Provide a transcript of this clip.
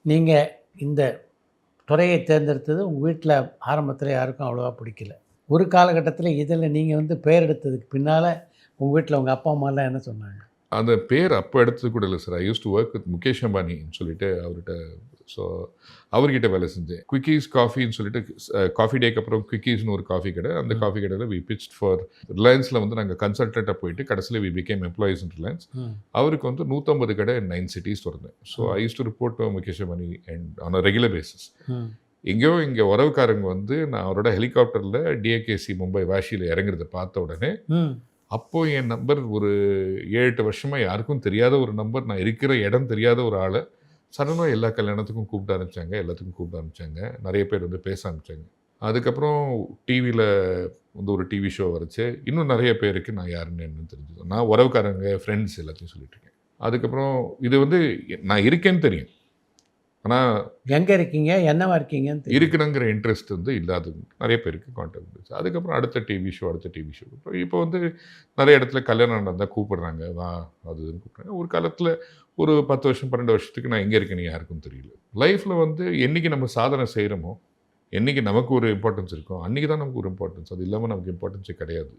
நீங்கள் இந்த துறையை தேர்ந்தெடுத்தது உங்கள் வீட்டில் ஆரம்பத்தில் யாருக்கும் அவ்வளோவா பிடிக்கல. ஒரு காலகட்டத்தில் இதில் நீங்கள் வந்து பெயர் எடுத்ததுக்கு பின்னால் உங்கள் வீட்டில் உங்கள் அப்பா அம்மாலாம் என்ன சொன்னாங்க? அந்த பேர் அப்போ எடுத்தது கூட இல்லை sir. I use to work with Mukesh அம்பானின்னு சொல்லிட்டு அவர்கிட்ட. ஸோ அவர்கிட்ட வேலை செஞ்சேன். குவிக்கீஸ் காஃபின்னு சொல்லிட்டு காஃபி டேக்கு அப்புறம் குவிக்கீஸ்னு ஒரு காஃபி கடை. அந்த காஃபி கடையில் வி பிச்ட் ஃபார் ரிலையன்ஸில் வந்து நாங்கள் கன்சல்டண்ட்டாக போயிட்டு கடைசியில் we became employees in Reliance. அவருக்கு வந்து 150 கடை 9 சிட்டிஸ் திறந்தேன். So I use to report to Mukesh Ambani and on a regular basis. எங்கேயோ இங்கே உறவுக்காரங்க வந்து நான் அவரோட ஹெலிகாப்டரில் டிஏகேசி மும்பை வாஷியில் இறங்குறத பார்த்த உடனே அப்போது என் நம்பர் ஒரு 7-8 வருஷமாக யாருக்கும் தெரியாத ஒரு நம்பர், நான் இருக்கிற இடம் தெரியாத ஒரு ஆளை சடனாக எல்லா கல்யாணத்துக்கும் கூப்பிட ஆரம்பித்தாங்க, எல்லாத்துக்கும் கூப்பிட ஆரம்பித்தாங்க. நிறைய பேர் வந்து பேச ஆரம்பித்தாங்க. அதுக்கப்புறம் டிவியில் வந்து ஒரு டிவி ஷோ வரைச்சு இன்னும் நிறைய பேருக்கு நான் யாருன்னு என்னன்னு தெரிஞ்சது. நான் உறவுக்காரங்க ஃப்ரெண்ட்ஸ் எல்லாத்தையும் சொல்லிட்டு இருக்கேன். அதுக்கப்புறம் இது வந்து நான் இருக்கேன்னு தெரியும், ஆனால் எங்கே இருக்கீங்க, என்னவா இருக்கீங்கன்னு இருக்கணுங்கிற இன்ட்ரெஸ்ட் வந்து இல்லாத நிறைய பேருக்கு கான்டாக்ட் இருந்துச்சு. அதுக்கப்புறம் அடுத்த டிவி ஷோ இப்போ வந்து நிறைய இடத்துல கல்யாணம் நடந்தால் கூப்பிடுறாங்க, வா அது கூப்பிட்றாங்க. ஒரு காலத்தில் ஒரு 10 வருஷம் 12 வருஷத்துக்கு நான் எங்கே இருக்கேன்னு யாருக்கும் தெரியல. லைஃப்பில் வந்து என்றைக்கு நம்ம சாதனை செய்கிறோமோ, என்றைக்கு நமக்கு ஒரு இம்பார்ட்டன்ஸ் இருக்கும், அன்றைக்கி தான் நமக்கு ஒரு இம்பார்ட்டன்ஸ். அது இல்லாமல் நமக்கு இம்பார்ட்டன்ஸே கிடையாது.